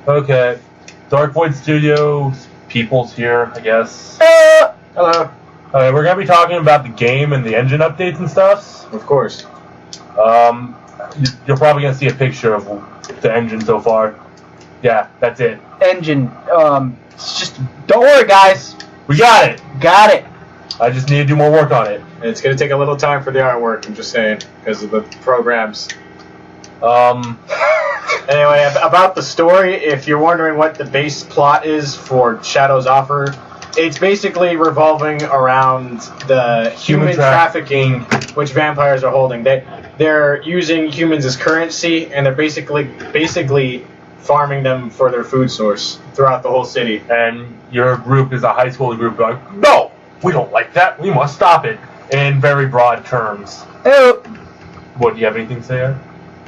Okay. Darkvoid Studios, people's here, I guess. Hello. We're going to be talking about the game and the engine updates and stuff. Of course. You're probably going to see a picture of the engine so far. Yeah, that's it. Engine. It's just, don't worry, guys. We got it. Got it. I just need to do more work on it. And it's going to take a little time for the artwork, I'm just saying, because of the programs. Anyway, about the story, if you're wondering what the base plot is for Shadow's Offer, it's basically revolving around the human trafficking which vampires are holding. They're using humans as currency, and they're basically farming them for their food source throughout the whole city. And your group is a high school group like, no, we don't like that. We must stop it. In very broad terms. What, do you have anything to say?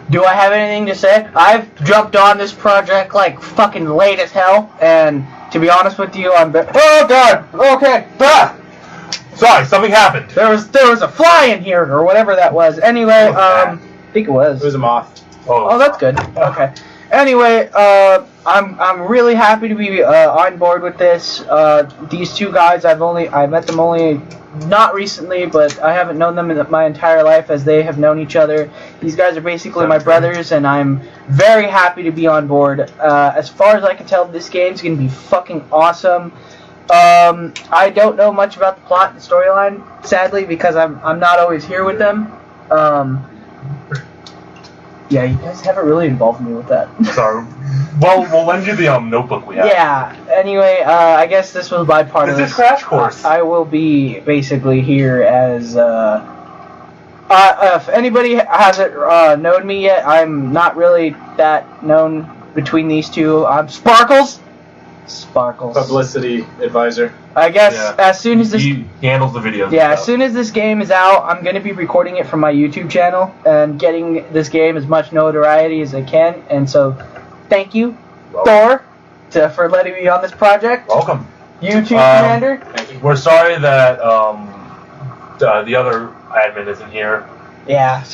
Do I have anything to say? I've jumped on this project like fucking late as hell, and to be honest with you, I'm. Oh god! Okay. Ah! Sorry, something happened. There was a fly in here or whatever that was. Anyway, I think it was. It was a moth. Oh, that's good. Okay. Anyway, I'm really happy to be on board with this. These two guys, I met them only not recently, but I haven't known them in my entire life as they have known each other. These guys are basically my brothers, and I'm very happy to be on board. As far as I can tell, this game's gonna be fucking awesome. I don't know much about the plot and storyline, sadly, because I'm not always here with them. Yeah, you guys haven't really involved me with that. Sorry. Well, we'll lend you the notebook we have. Yeah. Anyway, I guess this was my part of this. This is Crash Course. I will be basically here as. If anybody hasn't known me yet, I'm not really that known between these two. I'm Sparkles. Publicity advisor. I guess as soon as this he handles the videos. Yeah, as soon as this game is out, I'm going to be recording it from my YouTube channel and getting this game as much notoriety as I can. And so, thank you, Thor, for letting me on this project. Welcome. YouTube Commander. Thank you. We're sorry that the other admin isn't here. Yeah.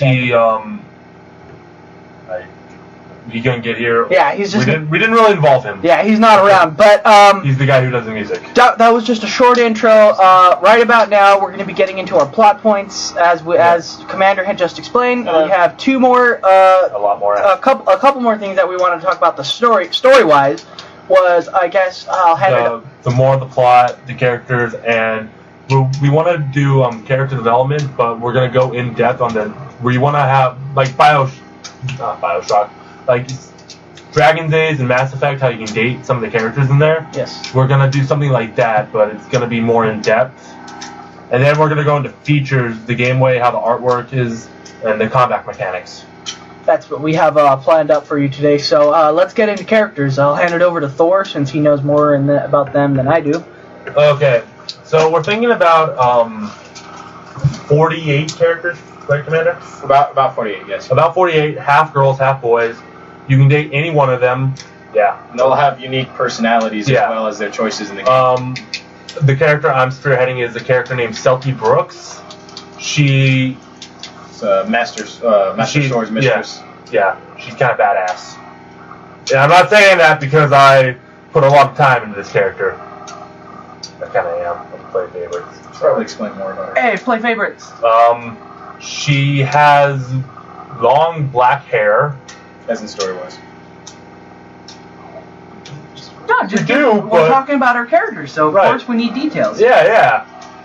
He couldn't get here. Yeah, he's just. We didn't really involve him. Yeah, he's not around, but he's the guy who does the music. That was just a short intro. Right about now, we're going to be getting into our plot points, as Commander had just explained. We have two more. A lot more. A couple more things that we want to talk about. The story-wise, was I guess I'll have the more the plot, the characters, and we want to do character development, but we're going to go in depth on the where you want to have like Bioshock. Like Dragon's Age and Mass Effect, how you can date some of the characters in there. Yes. We're going to do something like that, but it's going to be more in depth. And then we're going to go into features, the game way, how the artwork is, and the combat mechanics. That's what we have planned up for you today. So let's get into characters. I'll hand it over to Thor since he knows more about them than I do. Okay. So we're thinking about 48 characters, right, Commander? About 48, yes. About 48, half girls, half boys. You can date any one of them. Yeah. And they'll have unique personalities as well as their choices in the game. The character I'm spearheading is a character named Selkie Brooks. She's Master Sword's mistress. Yeah, she's kind of badass. And I'm not saying that because I put a lot of time into this character. I kind of am. I play favorites. Probably explain more about her. Hey, play favorites. She has long black hair. As in story-wise. No, we're talking about our characters, so of course we need details. Yeah.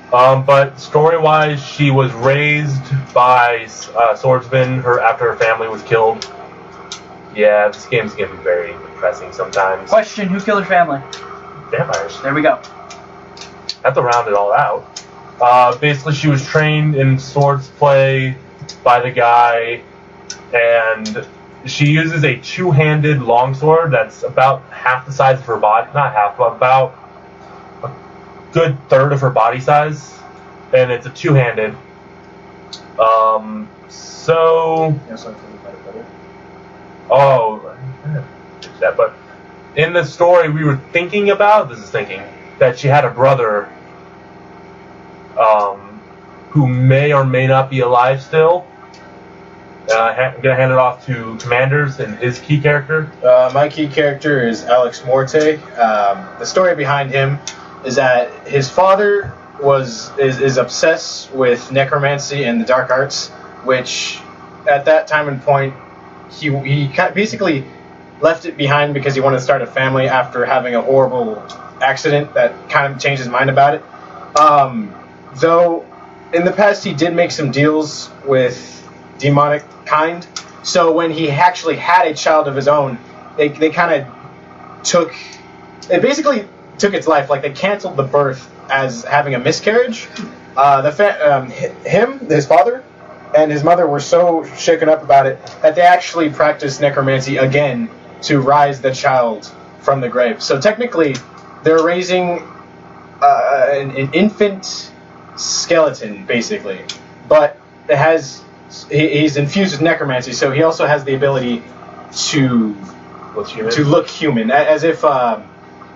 But story-wise, she was raised by swordsmen after her family was killed. Yeah, this game's gonna be very depressing sometimes. Question: who killed her family? Vampires. There we go. Have to round it all out. Basically, she was trained in swordplay by the guy, and she uses a two-handed longsword that's about half the size of her body. Not half, but about a good third of her body size. And it's a two-handed. But in the story, we were thinking about, that she had a brother who may or may not be alive still. I'm gonna hand it off to Commanders and his key character. My key character is Alex Morte. The story behind him is that his father is obsessed with necromancy and the dark arts, which at that time and point he basically left it behind because he wanted to start a family after having a horrible accident that kind of changed his mind about it. Though in the past he did make some deals with demonic kind, so when he actually had a child of his own, they kind of basically took its life. Like, they canceled the birth as having a miscarriage. His father and his mother were so shaken up about it that they actually practiced necromancy again to rise the child from the grave. So technically they're raising an infant skeleton, basically, but it has he's infused with necromancy, so he also has the ability to look human, as if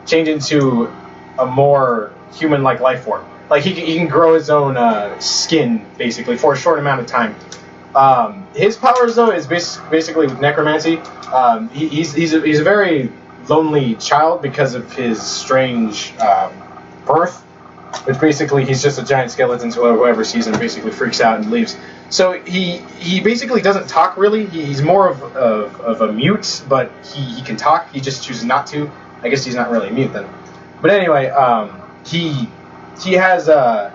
change into a more human-like life form. Like, he can grow his own skin, basically, for a short amount of time. His powers, though, is basically with necromancy. He's a very lonely child because of his strange birth. Which basically, he's just a giant skeleton, so whoever sees him basically freaks out and leaves. So he basically doesn't talk, really. He's more of a mute, but he can talk. He just chooses not to. I guess he's not really mute then. But anyway, he has a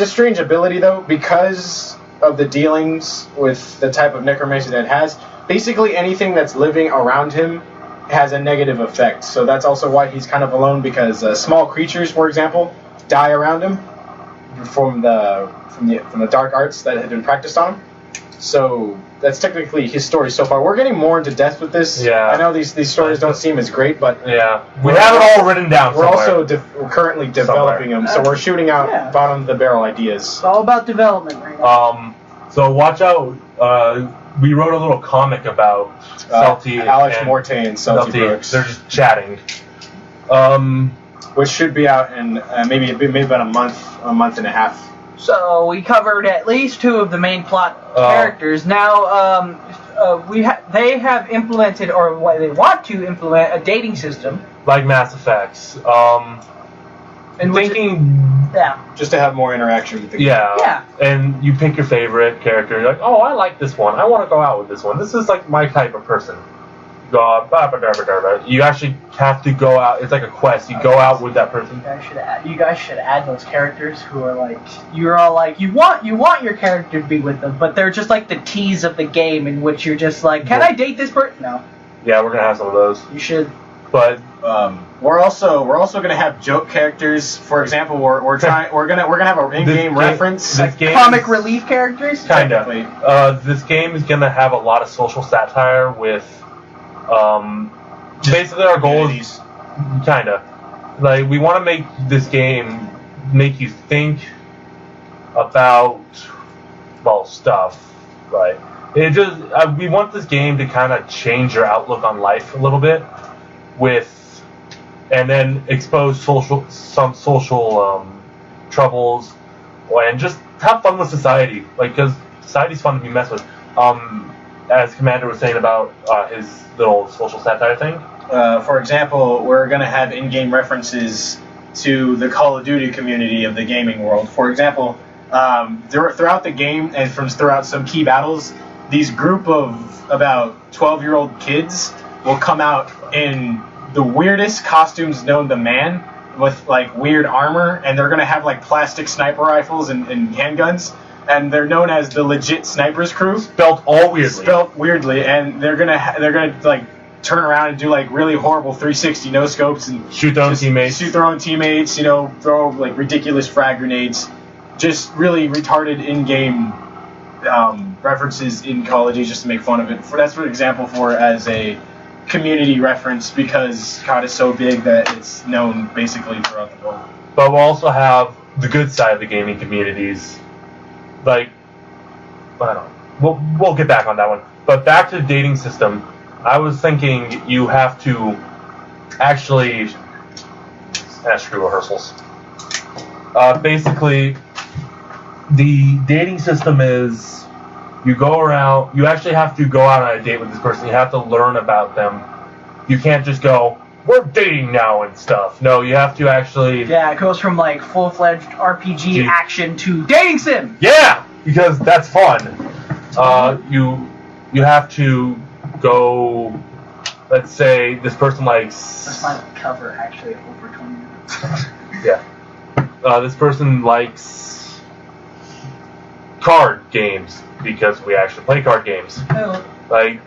strange ability, though, because of the dealings with the type of necromancy that it has. Basically, anything that's living around him has a negative effect. So that's also why he's kind of alone, because small creatures, for example, die around him from the dark arts that had been practiced on him. So that's technically his story so far. We're getting more into depth with this. Yeah. I know these stories don't seem as great, but yeah, we have it all written down. We're also we're currently developing them, so we're shooting out bottom of the barrel ideas. It's all about development right now. So watch out. We wrote a little comic about Celty, Alex Morte and Celty Brooks. They're just chatting. Which should be out in maybe about a month and a half. So we covered at least two of the main plot characters. Now, they have implemented, or what they want to implement, a dating system. Like Mass Effects. Just to have more interaction with the game. Yeah. And you pick your favorite character. You're like, oh, I like this one. I want to go out with this one. This is like my type of person. You go out, you actually have to go out. It's like a quest. You go out with that person. You guys should add those characters who are like, you're all like, you want your character to be with them, but they're just like the tease of the game, in which you're just like, can I date this person? No. Yeah, we're gonna have some of those. You should. But we're also gonna have joke characters. For example, we're gonna have an in-game reference. Comic relief characters. Kinda. This game is gonna have a lot of social satire with. Basically, our goal is like, we want to make this game make you think about stuff. Right. It just we want this game to kind of change your outlook on life a little bit, and then expose some social troubles, and just have fun with society. Like, because society's fun to be messed with. As Commander was saying about his little social satire thing. For example, we're going to have in-game references to the Call of Duty community of the gaming world. For example, throughout the game and throughout some key battles, these group of about 12-year-old kids will come out in the weirdest costumes known to man, with like weird armor, and they're going to have like plastic sniper rifles and handguns. And they're known as the legit snipers crew. Spelled weirdly, and they're gonna like turn around and do like really horrible 360 no scopes and shoot their own teammates. Throw like ridiculous frag grenades. Just really retarded in-game references in Call of Duty, just to make fun of it. That's for example as a community reference, because COD is so big that it's known basically throughout the world. But we'll also have the good side of the gaming communities. Like, I don't know. We'll get back on that one. But back to the dating system, I was thinking you have to actually screw rehearsals. Basically, the dating system is You go around. You actually have to go out on a date with this person. You have to learn about them. You can't just go, we're dating now and stuff. No, you have to actually... Yeah, it goes from, like, full-fledged RPG action to dating sim! Yeah! Because that's fun. You have to go... Let's say this person likes... Let's find a cover, actually, over 20 minutes. Yeah. This person likes card games, because we actually play card games. Oh. Like,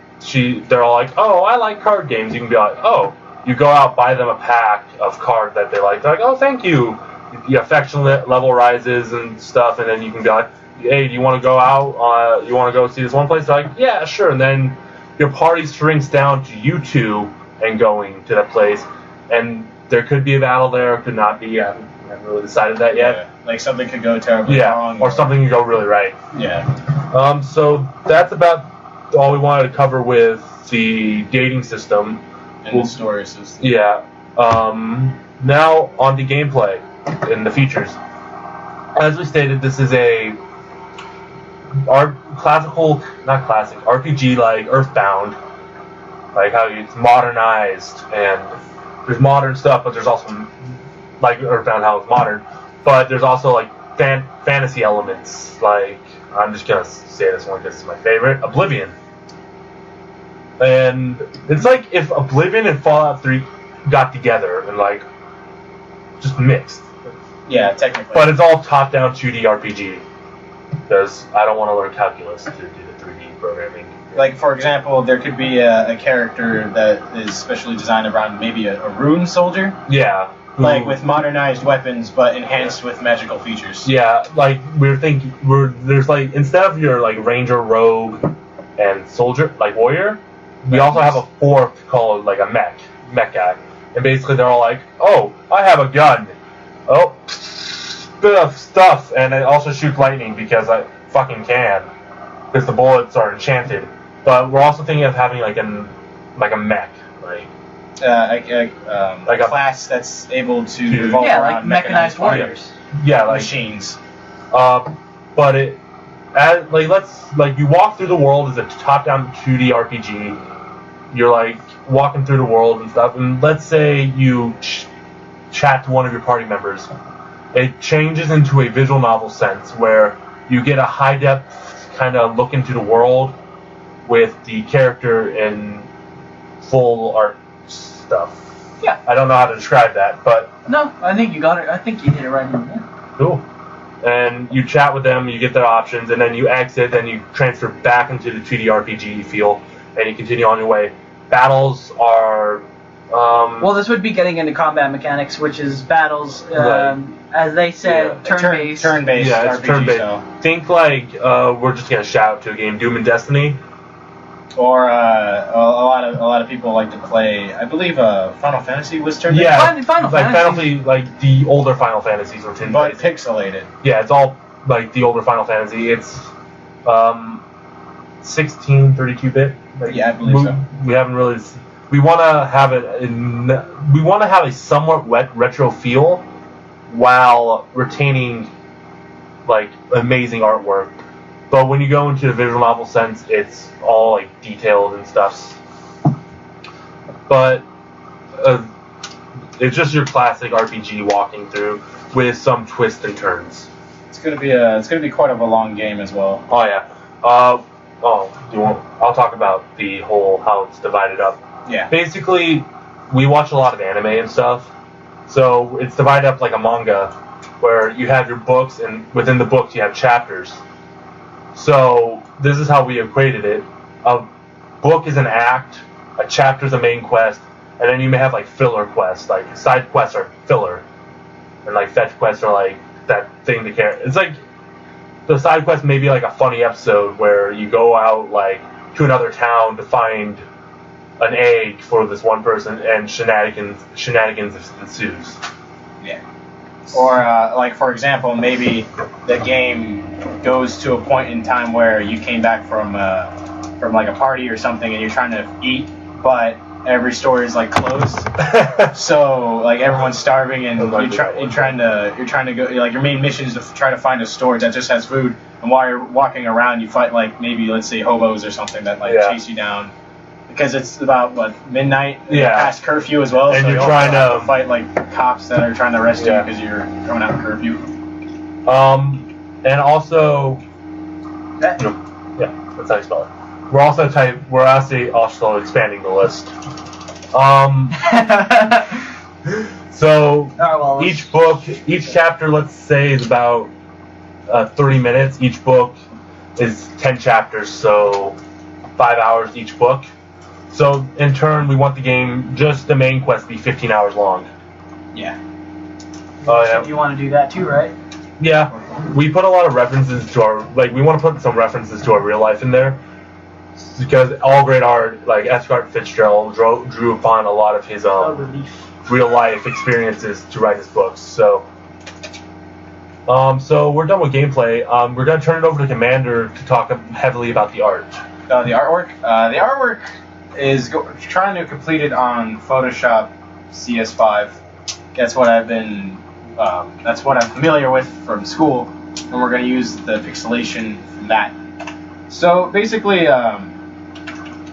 they're all like, oh, I like card games. You can be like, oh... You go out, buy them a pack of cards that they like. They're like, oh, thank you. Your affection level rises and stuff, and then you can be like, hey, do you want to go out? You want to go see this one place? They're like, yeah, sure. And then your party shrinks down to you two and going to that place. And there could be a battle there, could not be. I haven't really decided that yet. Yeah. Like something could go terribly wrong. Or something could go really right. Yeah. So that's about all we wanted to cover with the dating system. And the story system. Yeah. Now on to gameplay and the features. As we stated, this is a RPG like Earthbound, like how it's modernized and there's modern stuff, but there's also like Earthbound how it's modern, but there's also like fantasy elements. Like I'm just gonna say this one because it's my favorite, Oblivion. And it's like if Oblivion and Fallout 3 got together and like just mixed. Yeah, technically. But it's all top-down 2D RPG. Because I don't want to learn calculus to do the 3D programming. Like, for example, there could be a character that is specially designed around maybe a rune soldier. Yeah. Like with modernized weapons, but enhanced with magical features. Yeah, like there's like, instead of your like ranger, rogue, and soldier, like warrior, we also have a fourth called like a mech guy. And basically they're all like, oh, I have a gun. Oh, bit of stuff. And it also shoots lightning because I fucking can. Because the bullets are enchanted. But we're also thinking of having like a mech. Like a class that's able to revolve around like mechanized warriors. Yeah, like machines. But it, you walk through the world as a top-down 2D RPG. You're like walking through the world and stuff, and let's say you chat to one of your party members. It changes into a visual novel sense where you get a high-depth kind of look into the world with the character in full art stuff. Yeah. I don't know how to describe that, but... No, I think you got it. I think you did it right. Yeah. Cool. And you chat with them, you get their options, and then you exit, then you transfer back into the 2D RPG feel, and you continue on your way. Battles are... well, this would be getting into combat mechanics, which is battles, right. As they said, turn-based. Turn-based yeah, it's RPG, turn-based. so. Think like, we're just going to shout to a game, Doom and Destiny. Or a lot of people like to play. I believe Final Fantasy was turn-based. Yeah, Final Fantasy, like the older Final Fantasies were turn-based. But pixelated. Yeah, it's all like the older Final Fantasy. It's 16, 32-bit. Like, yeah, I believe so. We haven't really. We want to have it. We want to have a somewhat retro feel, while retaining like amazing artwork. But when you go into the visual novel sense, it's all like detailed and stuff. But it's just your classic RPG walking through with some twists and turns. It's gonna be quite of a long game as well. Oh yeah. I'll talk about the whole how it's divided up. Yeah. Basically, we watch a lot of anime and stuff, so it's divided up like a manga, where you have your books, and within the books you have chapters. So this is how we equated it. A book is an act, a chapter is a main quest, and then you may have like filler quests. Like side quests are filler, and like fetch quests are like that thing to carry. It's like the side quest may be like a funny episode where you go out like to another town to find an egg for this one person, and shenanigans ensues. Yeah. Or, like, for example, maybe the game goes to a point in time where you came back from like, a party or something, and you're trying to eat, but every store is, like, closed. So, like, everyone's starving, and you're trying to go, like, your main mission is to try to find a store that just has food, and while you're walking around, you fight like maybe let's say hobos or something that like chase you down. Because it's about midnight, past curfew as well. And so you're you trying have to fight like cops that are trying to arrest you because you're going out of curfew. And also, that's how you spell it. We're also expanding the list. So each chapter, let's say, is about 30 minutes. Each book is 10 chapters, so 5 hours each book. So in turn, we want the game, just the main quest, to be 15 hours long. Yeah. Oh yeah. You want to do that too, right? Yeah. We put a lot of references to we want to put some references to our real life in there. Because all great art, like Eckhart Fitzgerald, drew upon a lot of his real life experiences to write his books. So we're done with gameplay. We're gonna turn it over to Commander to talk heavily about the art. The artwork. The artwork is trying to complete it on Photoshop CS5. That's what I've been. That's what I'm familiar with from school, and we're gonna use the pixelation from that. So basically,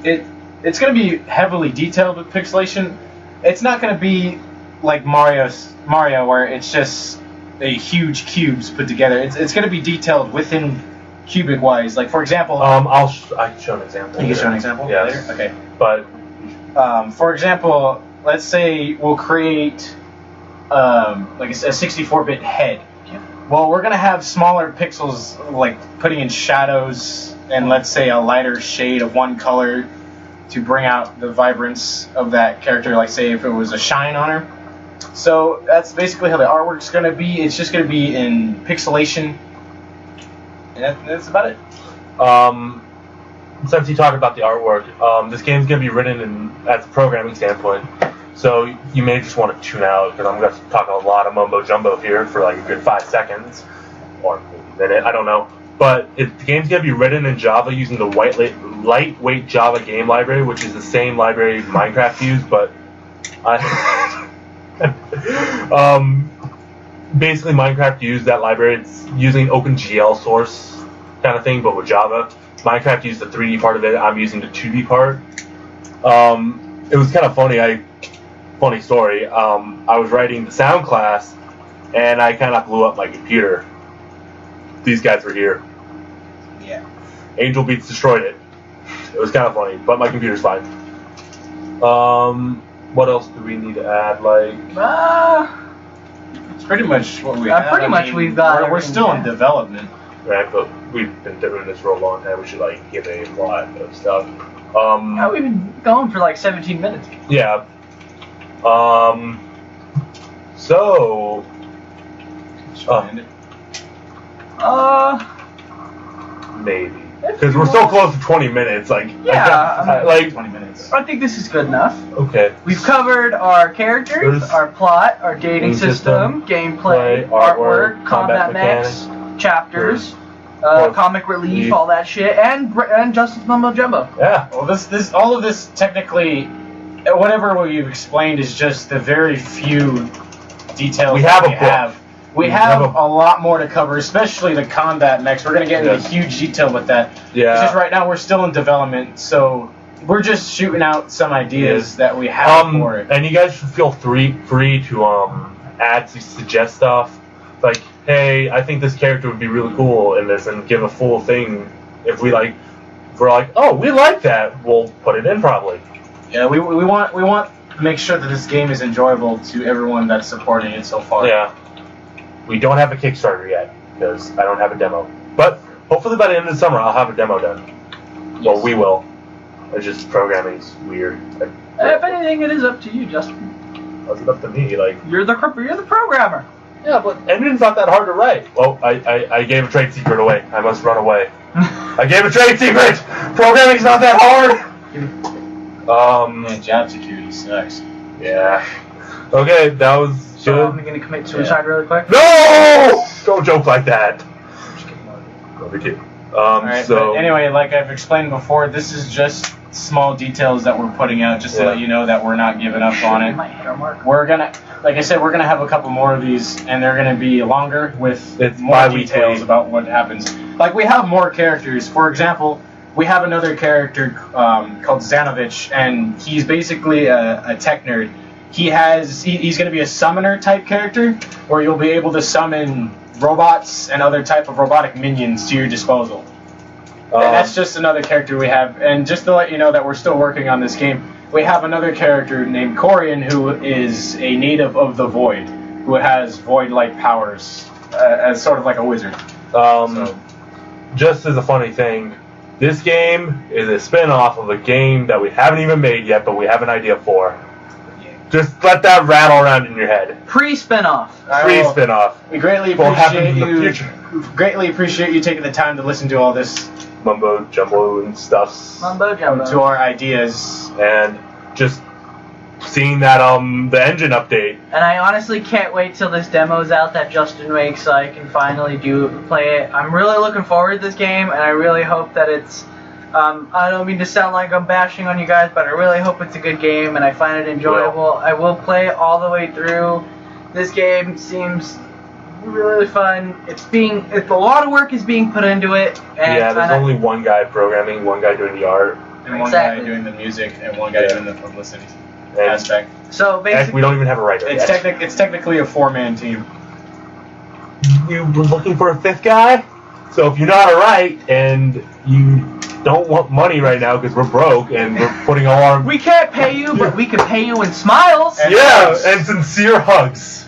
it's going to be heavily detailed with pixelation. It's not going to be like Mario, where it's just a huge cubes put together. It's going to be detailed within cubic wise. Like for example, I can show an example. You can show an example later. Okay. But for example, let's say we'll create like a 64-bit head. Well, we're going to have smaller pixels, like putting in shadows and let's say a lighter shade of one color to bring out the vibrance of that character, like say if it was a shine on her. So that's basically how the artwork's going to be. It's just going to be in pixelation, and that's about it. Since you talked about the artwork, this game's going to be written as a programming standpoint. So you may just want to tune out, because I'm going to talk a lot of mumbo-jumbo here for like a good 5 seconds, or maybe a minute, I don't know. But the game's going to be written in Java using the lightweight Java game library, which is the same library Minecraft used, but basically Minecraft used that library. It's using OpenGL source kind of thing, but with Java. Minecraft used the 3D part of it. I'm using the 2D part. It was kind of funny. Funny story. I was writing the sound class, and I kind of blew up my computer. These guys were here. Yeah. Angel Beats destroyed it. It was kind of funny, but my computer's fine. What else do we need to add? It's pretty much what we have. Pretty much we've got. We're still in development. Right, but we've been doing this for a long time. We should give a lot of stuff. We've been going for like 17 minutes. Yeah. So. Maybe. Because we're so close to 20 minutes. 20 minutes. I think this is good enough. Okay. We've covered our characters, our plot, our dating system, gameplay, artwork, combat mechanics, chapters, comic relief, all that shit, and Justice Mumbo Jumbo. Yeah. Well, all of this technically, whatever we've explained is just the very few details we have. We have a lot more to cover, especially the combat mechs. We're going to get into huge detail with that. Yeah. It's just right now we're still in development, so we're just shooting out some ideas that we have for it. And you guys should feel free to add to suggest stuff. Like, hey, I think this character would be really cool in this, and give a full thing. If we're like, oh, we like that, we'll put it in probably. Yeah, we want to make sure that this game is enjoyable to everyone that's supporting it so far. Yeah. We don't have a Kickstarter yet, because I don't have a demo. But hopefully by the end of the summer, I'll have a demo done. Yes. Well, we will. It's just programming's weird. If anything, it is up to you, Justin. What's it up to me? You're the programmer. Yeah, but engine's not that hard to write. Well, I gave a trade secret away. I must run away. I gave a trade secret! Programming's not that hard! Man, job security sucks. Yeah. Okay, that was good. So I'm going to commit suicide really quick? No! Don't joke like that. Me too. Alright, but anyway, like I've explained before, this is just small details that we're putting out just to let you know that we're not giving up on it. We're gonna, like I said, we're gonna have a couple more of these, and they're gonna be longer with more details about what happens. Like, we have more characters. For example, we have another character called Xanovich, and he's basically a tech nerd. He's going to be a summoner type character, where you'll be able to summon robots and other type of robotic minions to your disposal. And that's just another character we have. And just to let you know that we're still working on this game, we have another character named Corian, who is a native of the Void, who has void-like powers, as sort of like a wizard. Just as a funny thing, this game is a spin-off of a game that we haven't even made yet, but we have an idea for. Just let that rattle around in your head. Pre-spin-off. Pre-spin-off. We greatly Will happen appreciate in the you. future. Greatly appreciate you taking the time to listen to all this, Mumbo jumbo and stuffs. Mumbo jumbo. to our ideas. And just seeing that the engine update. And I honestly can't wait till this demo's out that Justin makes so I can finally play it. I'm really looking forward to this game, and I really hope that it's I don't mean to sound like I'm bashing on you guys, but I really hope it's a good game and I find it enjoyable. I will play it all the way through. This game seems really fun. It's a lot of work is being put into it. And yeah, there's only one guy programming, one guy doing the art, And one guy doing the music, and one guy doing the publicity aspect. So basically, we don't even have a writer It's yet. it's technically a 4-man team. You were looking for a 5th guy? So if you know how to write and you don't want money right now because we're broke and we're putting all our... we can't pay you, but we can pay you in smiles. And and sincere hugs.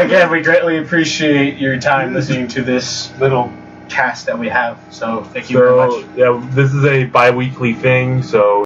Again, we greatly appreciate your time listening to this little cast that we have. So thank you very much. Yeah, this is a bi-weekly thing, so